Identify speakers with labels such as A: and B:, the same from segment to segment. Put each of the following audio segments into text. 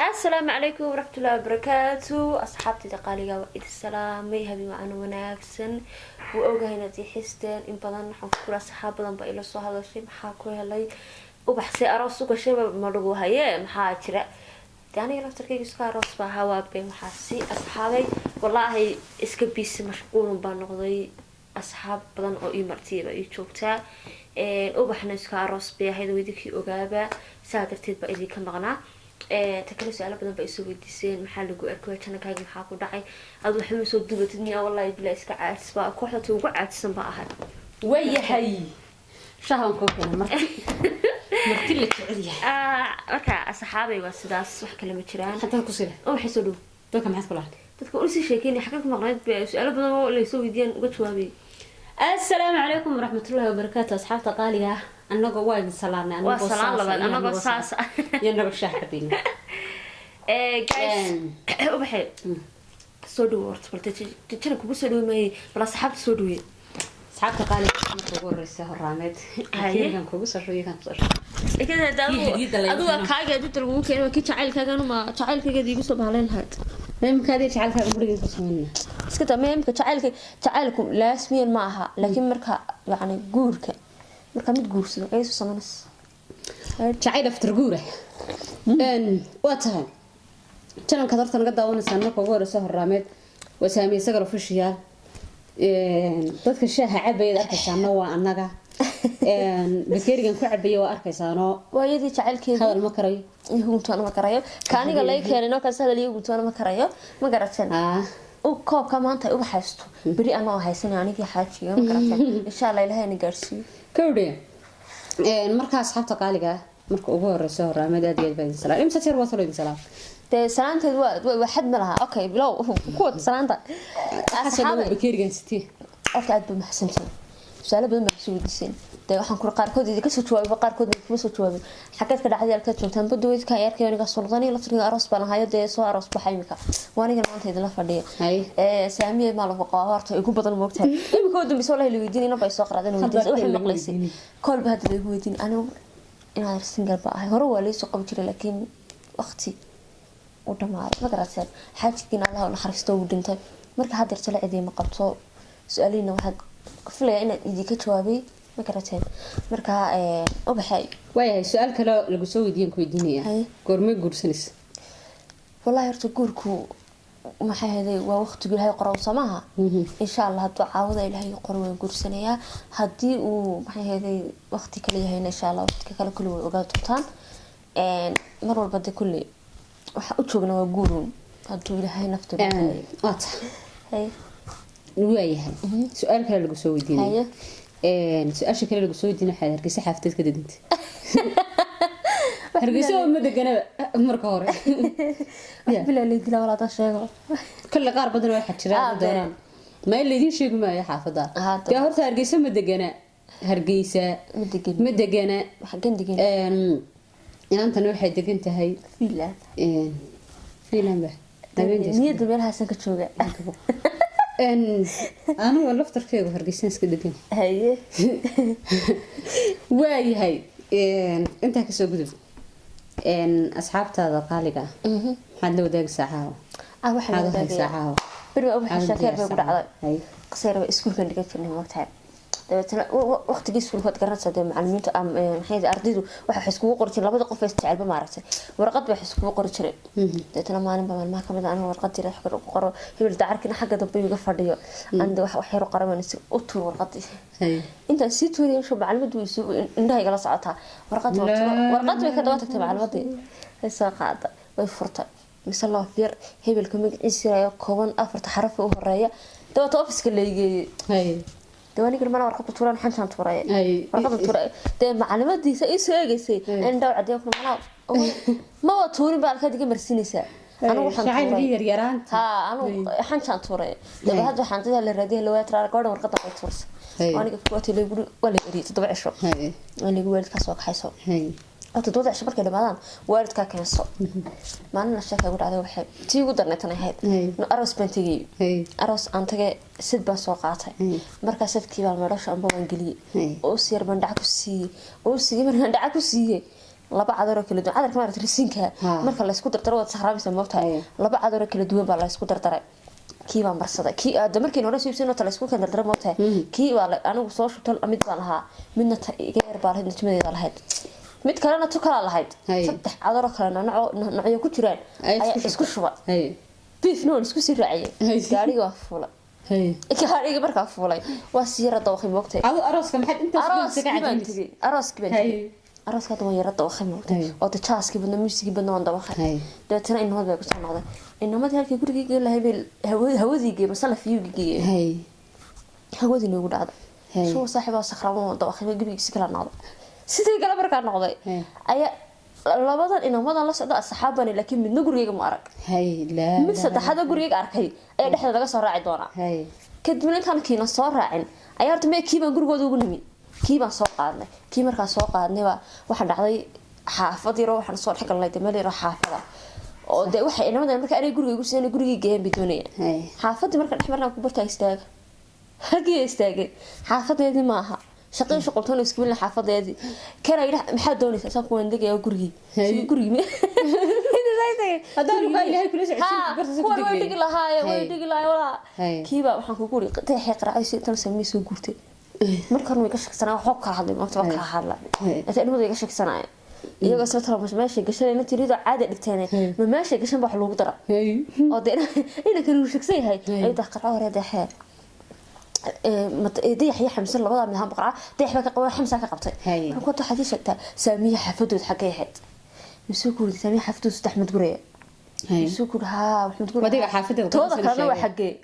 A: السلام عليكم ورحمة الله وبركاته أصحابتي تقاليقا وإذ السلام ميهبي معنا وناكسن وأوغاينا دي حستين إن بدن حنفكرا صحاب بدن بإلا سو هذا الشيء محاكوها لي وبحسي أراسو كشي مرغوها يا محاكرة يعني لو تركي يسكا أراس بها محاسي أصحابي والله إسكبيس مشغول بانغضي أصحاب بدن أو إيمارتيبا يوتيوبتا وبحنا إسكا أراس بها هيدا ويدكي أوغابا سادرتيد بإذي كمغنا تكلم سؤال بدن بيسوي الديسين محل جو أكوي كنا كاجي محاكو دعي أدو حمي صوت دبتني والله بلا إسكا عادس بقى كوحدة توقع عادس بقى هاد
B: ويا حي شهر كوكنا مرتي اللي تعدي
A: marka asxaabay waa sidaas wax kale ma jiraan
B: حتى كوسيله
A: oo xisoo dhow
B: dadka maxaad kula
A: dadka u sii sheekeynay xagga ku maqnayd su'aalo badan oo la soo weydiiyeen uga jawaabay
B: السلام عليكم ورحمة الله وبركاته أصحاب تقاليها أنك وايد سلامنا
A: أنك وسلام لبعض أنك صاص
B: ينرب الشحبين
A: guys وبحي سودو ورت بلت تجينا كوب سودو ما بلا أصحاب سودو
B: أصحاب تقاليها تقول رسالة الرامد كان كوب سودو كان سودو
A: كده ده أدو كاجا دي تلقوا كأنه كي تعال كأنه ما تعال كذا دي يقصوا بهالين هاد
B: مهم كذا تعال كذا مريض تصميمنا
A: بس كده مهم تعالكم لا اسمين معها لكن مركا يعني جورك مركا ميت جورس قيس وصمنس
B: تعال في ترجوره إن وقتها كنا كثرت نقدر وانا سنة كوجور السهر رامد وسامي سجروا في الشيال dadka shaaha cabayda arkaysaano waa anaga bakerigan ku cabayo waa arkaysaano
A: waayadii jacaylkeeda
B: hadal ma karayo
A: huntoona ma karayo kaaniga lay keenino ka sahal iyo huntoona ma karayo ma garateen oo koobka maanta uga haysto bari anoo haysan anigii xaajiyo ma garateen insha Allah ilaahay na gaarsiiyo
B: kowdhe marka asxaabta qaaliga marka ugu horeyso horaamada aad iyo aad salaam imsa tir wasoo idin salaam
A: سلامتي واحد منها اوكي بلو كود سلامتك
B: اصحابي بكيرغان سيتي
A: اوكي اد محسنتين سؤال بدل محسود ديسين ده waxaan ku qaarkood idin ka soo jawaabay qaarkood ma soo jawaabay xaqad ka dhacday halka joogtaan badweyd ka yarkay aniga sulqani la tirga aroos baan hayo de soo aroos baxay mika waaniga maanta idin la fadhiyo saamiye ma la faqo horta ugu badan moogtahay imika oo dambe soo la weydiin inay soo qaraadeen wixii maqlaysay kolba hadda ay weydiin anigu inaan single ba ahay hore waa la soo qabi jiray laakiin waqti ودمار ما قرأت حاجتنا الله ونخرجته ودنته مركها هذا رسالة عدي ما قبته سؤالين واحد قفله إن يجيك جوابي ما قرأتين مركها أبحي
B: ويا سؤال كلا لجسوي دين كويدينية قرمي قرسنس
A: والله يرتو قركو ما هذا ووقت تقول هاي قرأ سماها إن شاء الله هتعاوض إلى هاي قرأ قرسنية هدي وما هذا وقت كليه هنا إن شاء الله وقت كلا كله وقال طبطان مرة بدي كله waxa u joogna waa guurun haduu ilaahay nafta
B: leeyahay waata
A: hay
B: waayahay su'aal kale lagu soo weydiinay su'aasha kale lagu soo weydiinay waxa hargeysa xaafteed ka dadinta hargeysa ma degana marka hore
A: bilaa leedila wala ta sheego
B: kala qaar badan way xajiraan doonaan ma leedin sheego ma ay xaafada ka horta hargeysa ma degana hargeysa ma degana
A: waxa gandigan
B: inantan waxay degan tahay fiilan ba
A: niyada meelaha san ka jooga
B: anigu laftarkeedu hargeysan iska degan
A: haye
B: waayahay inta ka soo gudub asxaabtaada qaaliga maxaad la wadaagaysaa caawa
A: waxaan la wadaagaysaa bari waxa shaqeer bay ku dhacday qasayr iskuulkan dhigan jirnay waqtiga dabeetana waqtigii iskuulka garanaysa de macallimiinta maxay ardaydu waxa iskugu qori jireen labada qof ee isticmaalba maaragtay warqad wax iskugu qori jireen dabeetana maalin baa maalmaha kamid ah warqad jira wax ku qoro hebel dacarkina xagga dambe iga fadhiyo anda wax yar qaramanaysa u tuur warqadii inta si tuuriyay soo macallimadu indhaha igala socotaa warqad way ka daba tagtay macallimadii ay soo qaada way furtay mise loo fiir hebelka magaciisa ayaa kooban afarta xaraf u horeeya dabeetana ofiska leeyay دواني كل مرة ورقة توران حنشان توراي ورقة توراي ده معلومات دي سوي جيسي إن داو عديهم كل مرة ما هو توري بالك هذيك مرسينيسا أنا وحن
B: توراي
A: ها أنا حنشان توراي ده هذا حنتي اللي رديه اللي هو ترى كورد ورقة تورس وأنا كنت اللي يقول ولا يريد تضبع شو اللي يقول كسوق حيسو تدوضع شبر كده بعدين وارد كان الصوت ما أنا الشيخ يقول عليه وحب تيجي قدرنا تنهيد أروس بنتي أروس أنتجي سد بسوقاتها مركز سد كيبال مرش أم بوانجلي أوسير من دعكو سي أوسي من دعكو سي laba cadar oo kala duwan cadarka maaragtay risinka marka la isku dardaro wad saxraabisa moogtahay laba cadar oo kala duwan baa la isku dardaray kii baan marsaday kii aad markii hore siibsano tala isku kala dardaro moogtahay kii waa anigu soo shubtal mid baan lahaa midna iga yar baa lahayd natimadeeda lahayd mid kalena tu kala lahayd saddex cadar oo kala nooc ku jiraan ayaa isku shubay beef noon isku sii raaciyay gaariga waa fuulay gaariga markaa fuulay waa siira dawaqi moogtay
B: arooska maxad intaas ka cadin
A: arooska dawaa yara dawaqi moogtay oo jaaski badna musiigi badna waan dawaqay dadana inamad bay ku soo noqday inamadii halkii gurigeyga lahayd hawadiga masala fiyugiga hawadii noogu dhacday soo saaxiibo sakhraamo dawaqi gurigiisa kala noqday sidii kala markaa noqday ayaa labadan inamadan la socdo asxaabani laakiin midna gurigeyga ma arag mid saddexaad gurigeyga arkay ayaa dhexda laga soo raaci doonaa kadib intaan kiina soo raacin ayaa horta mee kiibaan gurigooda ugu nimi kiibaan soo qaadnay kii markaa soo qaadnayba waxaan dhacday xaafad yaro waxaan soo dhex galnay meel yaro xaafada oo dee waxay inamadan markaa anay gurigeygu siina gurigii geeyeen bidoonaya xaafadii marka dhex markaan ku bartaa istaaga halkii istaagay xaafadeedii maaha shaqo shaqoltoon isku wiilna xaafadeedii kana ila maxaa doonaysaa saan ku wandagaya gurigi gurigi
B: hadaan ka ilaahay kula socodsiin barta soo
A: digi lahaay wala kiiba waxaan ku guri qeexay qaraacay tan sameey soo gurtay markaan way ka shaqsanaa wax ka hadlay maanta wax ka hadlay inta inuu iga shaqsanaa iyaga soo tala meesha gashanayna tirido caadi dhigteen ma meesha gashan wax lagu dara oo ina kan uu shaqsan yahay ay daqiiqad hore daxee ديح يا حمص الله وضع من هم بقرة ديح بقى قوي حمص هكا قبطي كنت حديث شكتا سامية حفدود حكاية حد مسوكور سامية حفدود استحمد قرية مسوكور ها وحمد قرية
B: وديك حافظة
A: توضا كانوا حقي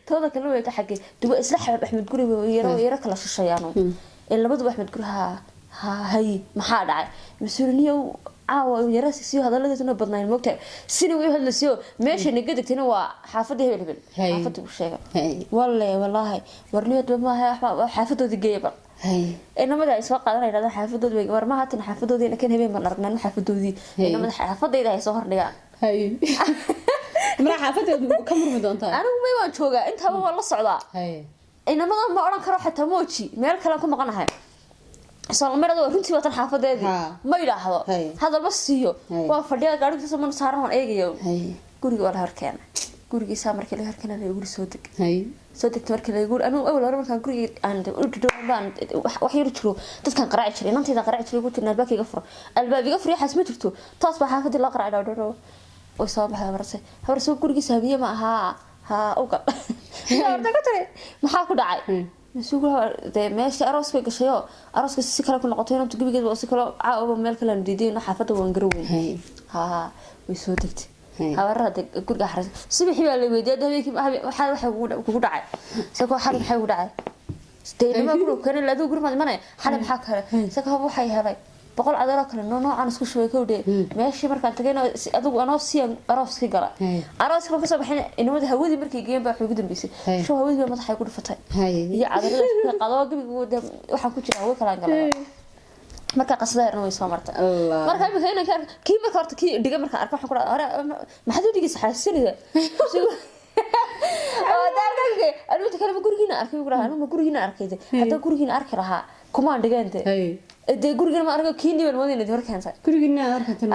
A: توضا كانوا حقي دو إسلح أحمد قرية ويرك لا شو شيانو إلا بدو أحمد قرية ها هاي محاد عاي مسؤولية عاو يراسي سيو هذا اللي تنو بدنا الموقع سنو يهل سيو ماشي نقدك تنو حافظه هبل حافظه وشيء والله ورنيت ما هي حافظه دقيقه انما دا اسوا قادنا حافظه war ma haatan xaafadoodina kan habeen ma aragnan xaafadoodii inama xaafadayda ay soo hordhigaan
B: mara xaafadeedu ka murmi doontaa
A: anigu may waan joogaa intaba waa la socdaa inama ma oran karo xataa mooji meel kale ku maqanahay salmarada runtii watan xaafadeedii ma ilaahdo hadal bas siiyo waa fadhiya gaarigiisa man saaran waan eegayo guriga wala harkeena gurigiisa markii la harkeena la guri soo deg soo degta markii la guri anu awal hore markaan guriga aan u dhawaan wax yar jiro dadkan qaraac jiray inanteeda qaraac jiray ku tirnaa baakiga furo albaabiga furo xas ma jirto taas baa xaafadii la qaraac dhaw oo soo baxay marse hore soo gurigiisa habiye ma aha ha uga horta ka tare maxaa ku dhacay مسؤول ده ماشي أراس في قشيو أراس كسيكلا كنا قطعنا تجيب جد وسيكلا عاقبة ملك لنا جديدين حافظة ونجروين ها ويسودت هورا ده كل جحرس سبحي ولا بيدي ده بيك حال حقود عاي سكوا حال حقود عاي استيل ما جرو كان لا دو جرو ما دمنا حال بحكها سكوا هو حي هذا بقول عذرك لأنه نوع عن سكوش شوي كودي ماشي مركان تجينا أدو أنا سيا أراس كجلا أراس كم كسب حين إنه ده هودي مركي جيم بحوي جدا بيسي شو هودي ما تحي يقول فتاي يا عذرك قضاء قبل وده وحكوا كذا هو كلام جلا مركا قصدي إنه يسوى مرتا مركا بخينا كان كي مركا كي دقيقة مركا أربعة حكوا أرا ما حد يدقي صح السنة ده دارك أنا متكلم بقولينا أركي بقولها أنا ما قولينا أركيده حتى قولينا أركي لها كمان دقيقة de guriga ma arko kiini baan wadina hor keentay
B: gurigina arkatan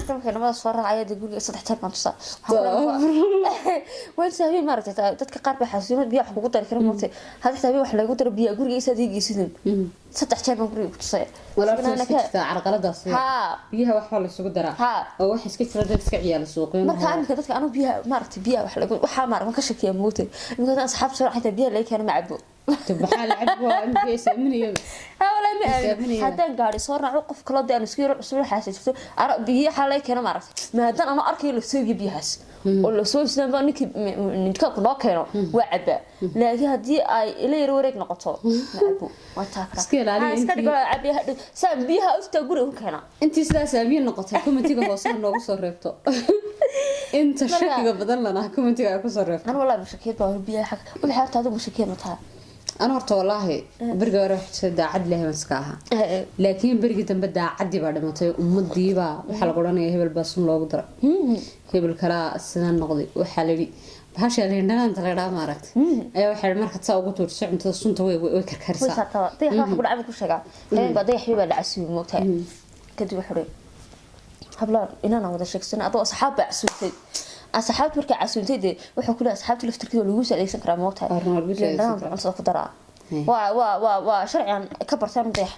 A: dadka ma soo raacay guriga saddex jeer baan tusaa waan saabay martay dadka qaar baa xasuuno biyo wax ugu dari kara martay hada saabay wax lagu daro biyo guriga isaad iigiisidin saddex jeer baan guriga ku tusay
B: walaal ka carqaladaas biyaha wax la isugu daraa oo wax iska jira dad iska ciyaal suuqeen
A: marka amka dadka anu biyaha martay biyaha wax lagu waxa ma ka shakiya mootay imka asxaab soo raacay biyaha la keenay macabo
B: تبحال لعب وأنت يسمني
A: ولا ما حتى قاعد صار نعو قف كلا ده أنا سوي حاسة شفته بيجي حالي كنا ما عرفت ما هذا أنا أركي اللي سوي بيهاس ولا سوي سنة بقى نتكلم كنا كنا وعبة لكن هذه اللي يرويك نقطة معبو وتاكرا
B: سكيل عليه
A: أنت سكيل عبيها سام بيها أفتقره كنا
B: أنت سامين نقطة كم تيجي وصل نوع صرفته أنت شكله بدل لنا كم تيجي أكو صرفته
A: أنا والله مشكلة بيها حق وبحاول هذا مشكلة متها
B: أنا هرت والله برجع رحت داعد له مسكاها لكن برجع تنبدا عدي بعد ما تي ومدي با وحال قرانيه هبل بس لو قدر هبل كلا سنان نقدي وحالي bahasha leendanaanta la dhaama aragtay ayaa waxay marka taa ugu tuurtay cuntada sunta way karkaraysaa
A: ويساعد طيح واحد يقول عم كل شيء قاعد بعدين حبيبه العسول موتها كدي وحري hablaan inaan wada sheegsana adoo asxaab casuultay asxaab markay casuultay wuxuu ku leeyahay asxaabta laftirkeeda lagu salaysan karaa moogtahay cuntada ku daraa waa sharciyan ka bartaan deex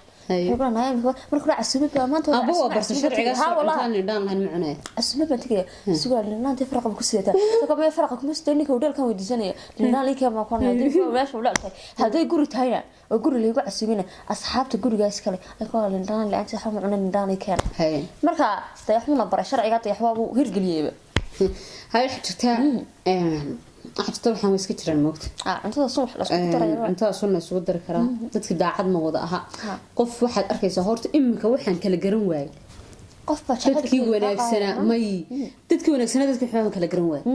A: markuu la casuumad baa maanta
B: abo waa barta sharciga intaan indhaan lahayn macnaa
A: casuumad baa tagay su'aal linaanta farqa ku sidataa sabab ay farqa kuma sideen ninka hotelkan weydiisanaya linaan linka ma ku naadin meesha u laabtay haday guri tahayna oo guri lagu casuumina asxaabta gurigaas kale ay ku linaan laanta waxa macna linaan ay keen marka dayaxuna bara sharciga dayaxwa uu hirgeliyay hay xirtaa xabta waxaan iska jiraan moogta cuntada subax la isku daray
B: cuntada sunna isku dar karaa dadka daacad ma wada aha qof waxaad arkaysaa horta imika waxaan kala garan waayay
A: qof baa
B: dadkii wanaagsana may dadkii wanaagsana dadkii waxaan kala garan waayay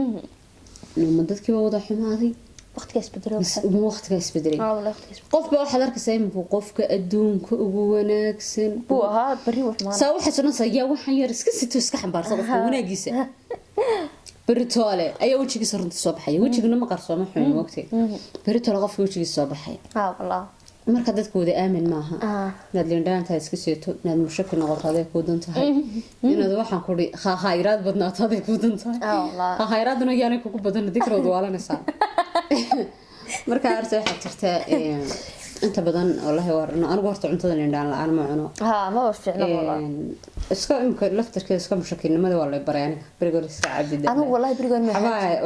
B: nima dadkii wada xumaaday waqtiga isbedelay qof baa waxaad arkaysaa imika qofka adduunka ugu wanaagsan
A: buu ahaa bari wax ma
B: saa waxa sanaysaa waxaan yar iska sito iska xambaarsan qofka wanaagiisa بريتولي أي وجهك صرت الصبح وجهك نما قرصوا ما حين وقتي بريتولي قف وجهك الصبح
A: والله
B: marka dadku wada aamin maaha nadliin dhaanta iska seeto inaad mushakil noqoto aday ku dantahay inaad waxaan ku khayraad badnaato aday ku dantahay khayraadna yaanay kugu badan dikroodu waalanaysaa marka arta waxa jirta inta badan wallahi warna anigu horta cuntada indhaan la'aan ma cuno
A: ma fiicna wallahi
B: iska imka laftarkeeda iska mushakilnimada waa la baray barigoor iska cabida
A: anigu wallahi barigoor ma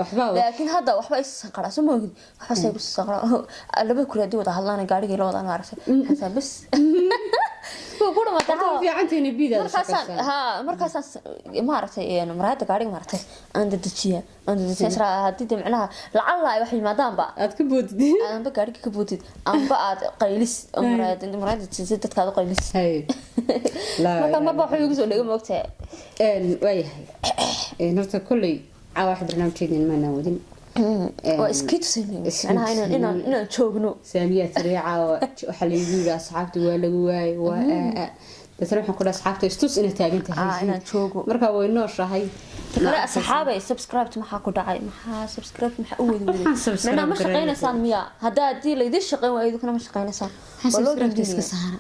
B: waxba
A: laakiin hadda waxba is qara soo moogid waxa say ku saqra laba kuraadi wada hadlaana gaariga la wada maartay hasa bas كوكو ما تعرف
B: في عندي بيدا
A: مركز مارتي مرات قاعدين مارتي عند الدشيه عند الدشيه هديت معناها لعل وحي ما دام بقى
B: ادكبوت
A: انا بقى قاعد كبوت ام بقى قيلس مرات تسدد كذا قيلس
B: هي لا
A: ما بقى وحي يجوز لغا موقتها
B: ان وياهي نرت كلي واحد برنامجين ما نودين
A: واسكيت سيمين انا هنا joogno
B: ساميه سريعه وحليبي اصحابتي waa lagu waay waa dadna waxaan ku dhahay asxaabta istus ina taagan tahay
A: ina joogo
B: marka way noo shahay
A: kala asxaabay subscribe maxaa ku dhacay maxaa subscribe maxaa u wadi mana ma shaqeynaysan miya hadaa hadii la idin shaqeyn waayo kana ma shaqeynaysan
B: waloo iska saara